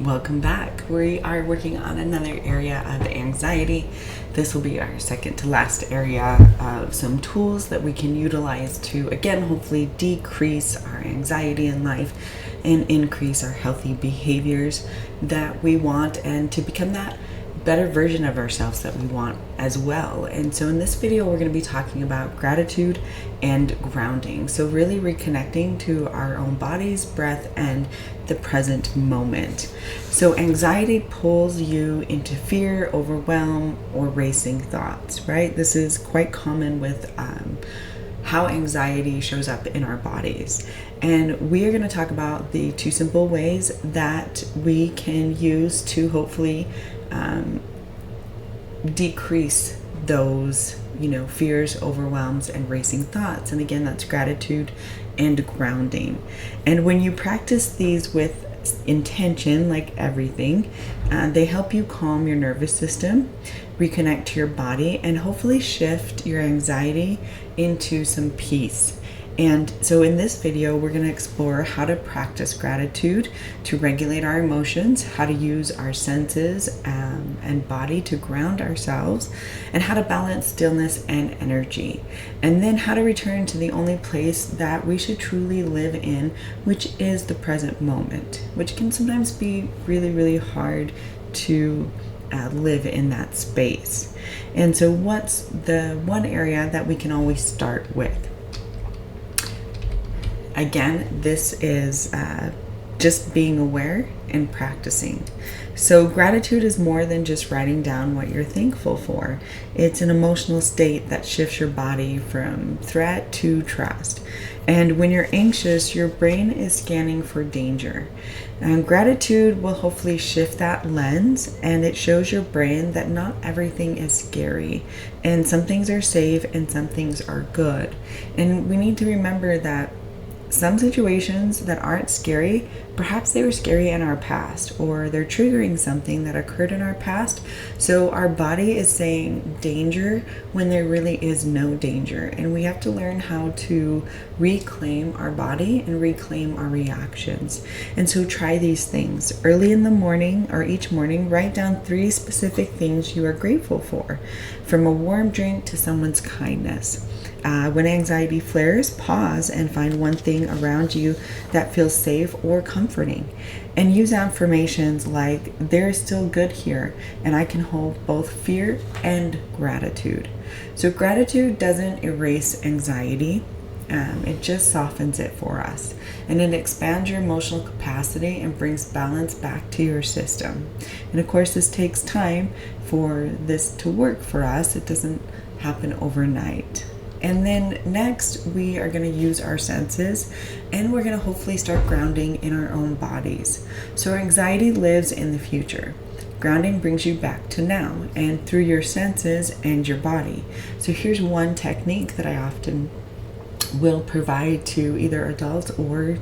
Welcome back. We are working on another area of anxiety. This will be our second to last area of some tools that we can utilize to, again, hopefully decrease our anxiety in life and increase our healthy behaviors that we want, and to become that better version of ourselves that we want as well. And so in this video, we're going to be talking about gratitude and grounding. So really reconnecting to our own bodies, breath, and the present moment. So anxiety pulls you into fear, overwhelm, or racing thoughts, right? This is quite common with how anxiety shows up in our bodies. And we are going to talk about the two simple ways that we can use to hopefully decrease those, fears, overwhelms, and racing thoughts. And again, that's gratitude and grounding. And when you practice these with intention, like everything, they help you calm your nervous system, reconnect to your body, and hopefully shift your anxiety into some peace. And so in this video, we're going to explore how to practice gratitude to regulate our emotions, how to use our senses and body to ground ourselves, and how to balance stillness and energy. And then how to return to the only place that we should truly live in, which is the present moment, which can sometimes be really, really hard to live in that space. And so what's the one area that we can always start with? Again, this is just being aware and practicing. So gratitude is more than just writing down what you're thankful for. It's an emotional state that shifts your body from threat to trust. And when you're anxious, your brain is scanning for danger. And gratitude will hopefully shift that lens, and it shows your brain that not everything is scary, and some things are safe and some things are good. And we need to remember that some situations that aren't scary, perhaps they were scary in our past, or they're triggering something that occurred in our past. So our body is saying danger when there really is no danger. And we have to learn how to reclaim our body and reclaim our reactions. And so try these things. Early in the morning or each morning, write down 3 specific things you are grateful for, from a warm drink to someone's kindness. When anxiety flares, pause and find one thing around you that feels safe or comforting. And use affirmations like, there is still good here, and I can hold both fear and gratitude. So gratitude doesn't erase anxiety. It just softens it for us. And it expands your emotional capacity and brings balance back to your system. And of course, this takes time for this to work for us. It doesn't happen overnight. And then next, we are going to use our senses, and we're going to hopefully start grounding in our own bodies. So anxiety lives in the future. Grounding brings you back to now and through your senses and your body. So here's one technique that I often will provide to either adults or,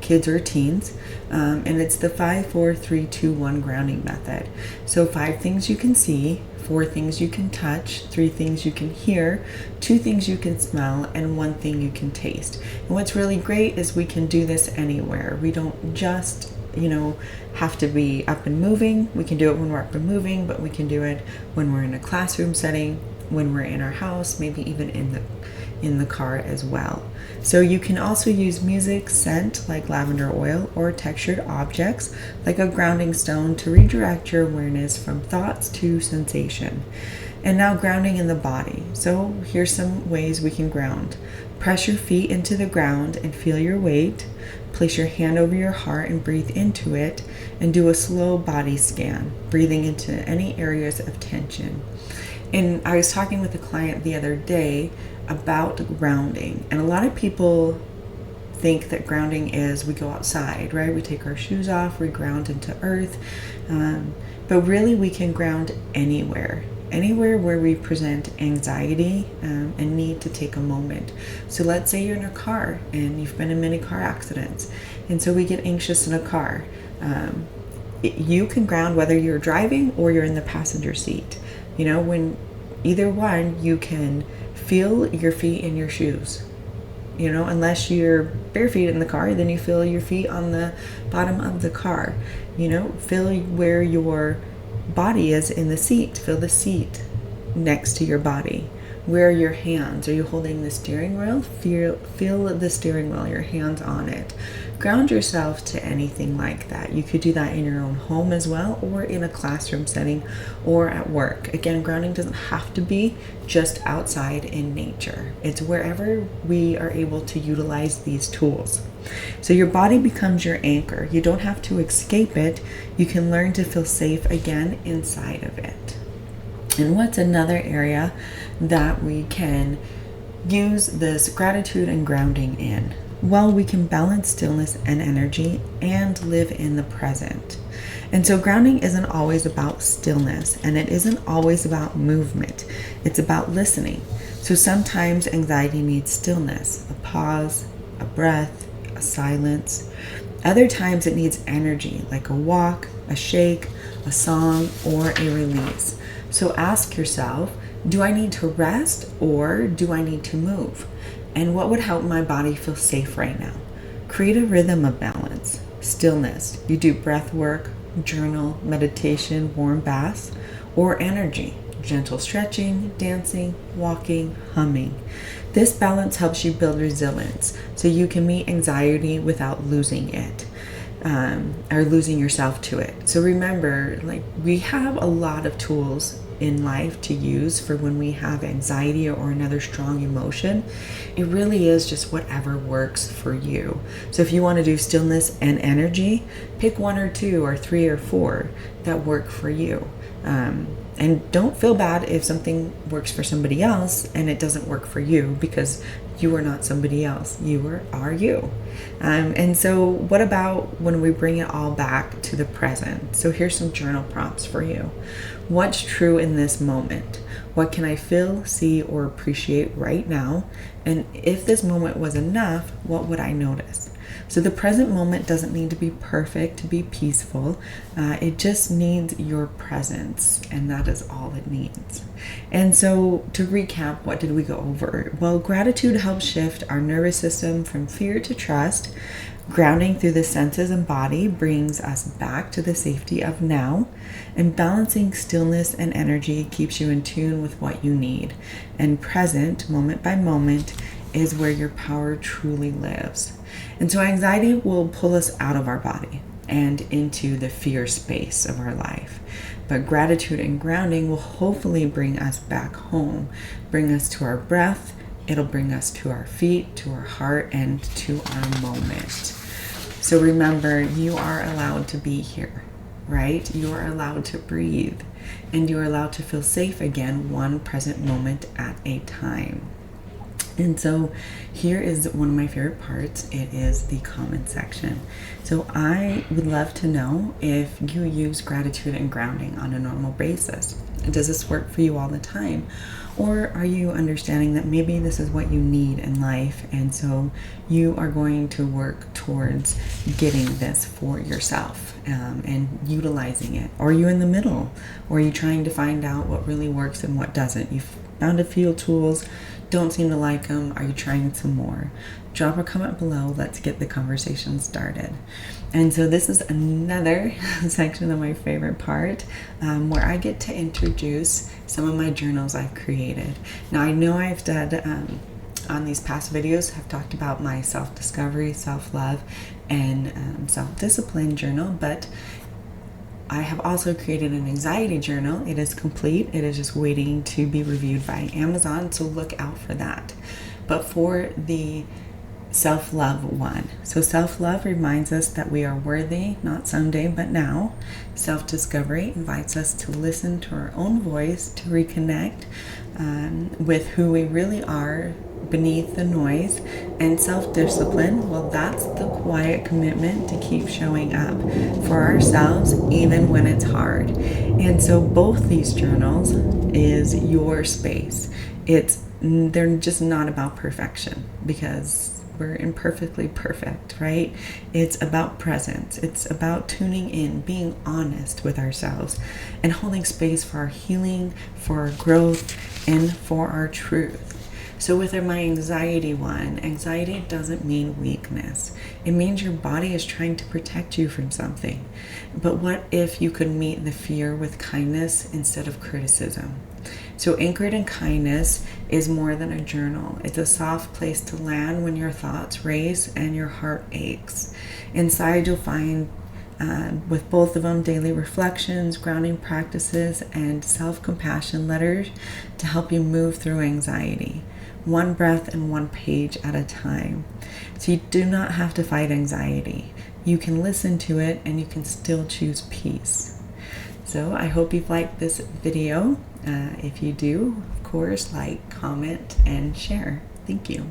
kids or teens. And it's the 5, 4, 3, 2, 1 grounding method. So 5 things you can see, 4 things you can touch, 3 things you can hear, 2 things you can smell, and 1 thing you can taste. And what's really great is we can do this anywhere. We don't just have to be up and moving. We can do it when we're up and moving, but we can do it when we're in a classroom setting, when we're in our house, maybe even in the car as well. So you can also use music, scent like lavender oil, or textured objects like a grounding stone to redirect your awareness from thoughts to sensation. And now grounding in the body. So here's some ways we can ground. Press your feet into the ground and feel your weight. Place your hand over your heart and breathe into it, and do a slow body scan, breathing into any areas of tension. And I was talking with a client the other day about grounding, and a lot of people think that grounding is we go outside, right? We take our shoes off, we ground into earth, but really we can ground anywhere where we present anxiety and need to take a moment. So let's say you're in a car and you've been in many car accidents, and so we get anxious in a car. You can ground whether you're driving or you're in the passenger seat. When either one, you can feel your feet in your shoes. unless you're bare feet in the car, then you feel your feet on the bottom of the car. Feel where your body is in the seat. Feel the seat next to your body. Where are your hands? Are you holding the steering wheel? Feel the steering wheel, your hands on it. Ground yourself to anything like that. You could do that in your own home as well, or in a classroom setting, or at work. Again, grounding doesn't have to be just outside in nature. It's wherever we are able to utilize these tools. So your body becomes your anchor. You don't have to escape it. You can learn to feel safe again inside of it. And what's another area that we can use this gratitude and grounding in? Well, we can balance stillness and energy and live in the present. And so grounding isn't always about stillness, and it isn't always about movement. It's about listening. So sometimes anxiety needs stillness, a pause, a breath, a silence. Other times it needs energy, like a walk, a shake, a song, or a release. So ask yourself, do I need to rest or do I need to move? And what would help my body feel safe right now? Create a rhythm of balance, stillness. You do breath work, journal, meditation, warm baths, or energy, gentle stretching, dancing, walking, humming. This balance helps you build resilience so you can meet anxiety without losing it. Or losing yourself to it. So remember, we have a lot of tools in life to use for when we have anxiety or another strong emotion. It really is just whatever works for you. So if you want to do stillness and energy, pick 1 or 2 or 3 or 4 that work for you. And don't feel bad if something works for somebody else and it doesn't work for you, because you are not somebody else. You are you. And so what about when we bring it all back to the present? So here's some journal prompts for you. What's true in this moment? What can I feel, see, or appreciate right now? And if this moment was enough, what would I notice? So the present moment doesn't need to be perfect to be peaceful. It just needs your presence, and that is all it needs. And so to recap, what did we go over? Well, gratitude helps shift our nervous system from fear to trust. Grounding through the senses and body brings us back to the safety of now. And balancing stillness and energy keeps you in tune with what you need. And present, moment by moment, is where your power truly lives. And so anxiety will pull us out of our body and into the fear space of our life. But gratitude and grounding will hopefully bring us back home, bring us to our breath. It'll bring us to our feet, to our heart, and to our moment. So remember, you are allowed to be here, right? You are allowed to breathe, and you are allowed to feel safe again, one present moment at a time. And so here is one of my favorite parts. It is the comment section. So I would love to know if you use gratitude and grounding on a normal basis. Does this work for you all the time? Or are you understanding that maybe this is what you need in life, and so you are going to work towards getting this for yourself and utilizing it? Or are you in the middle? Or are you trying to find out what really works and what doesn't? You've found a few tools, don't seem to like them. Are you trying some more? Drop a comment below. Let's get the conversation started. And so this is another section of my favorite part where I get to introduce some of my journals I've created. Now I know I've done on these past videos, I've talked about my self-discovery, self-love, and self-discipline journal, but I have also created an anxiety journal. It is complete. It is just waiting to be reviewed by Amazon, so look out for that. But for the self-love one. So self-love reminds us that we are worthy, not someday, but now. Self-discovery invites us to listen to our own voice, to reconnect with who we really are beneath the noise. And self-discipline, well, that's the quiet commitment to keep showing up for ourselves even when it's hard. And so both these journals is your space. They're just not about perfection, because we're imperfectly perfect, right? It's about presence. It's about tuning in, being honest with ourselves, and holding space for our healing, for our growth, and for our truth. So with my anxiety one, anxiety doesn't mean weakness. It means your body is trying to protect you from something. But what if you could meet the fear with kindness instead of criticism? So Anchored in Kindness is more than a journal. It's a soft place to land when your thoughts race and your heart aches. Inside you'll find, with both of them, daily reflections, grounding practices, and self-compassion letters to help you move through anxiety, one breath and one page at a time. So you do not have to fight anxiety. You can listen to it and you can still choose peace. So I hope you've liked this video. If you do, of course, like, comment, and share. Thank you.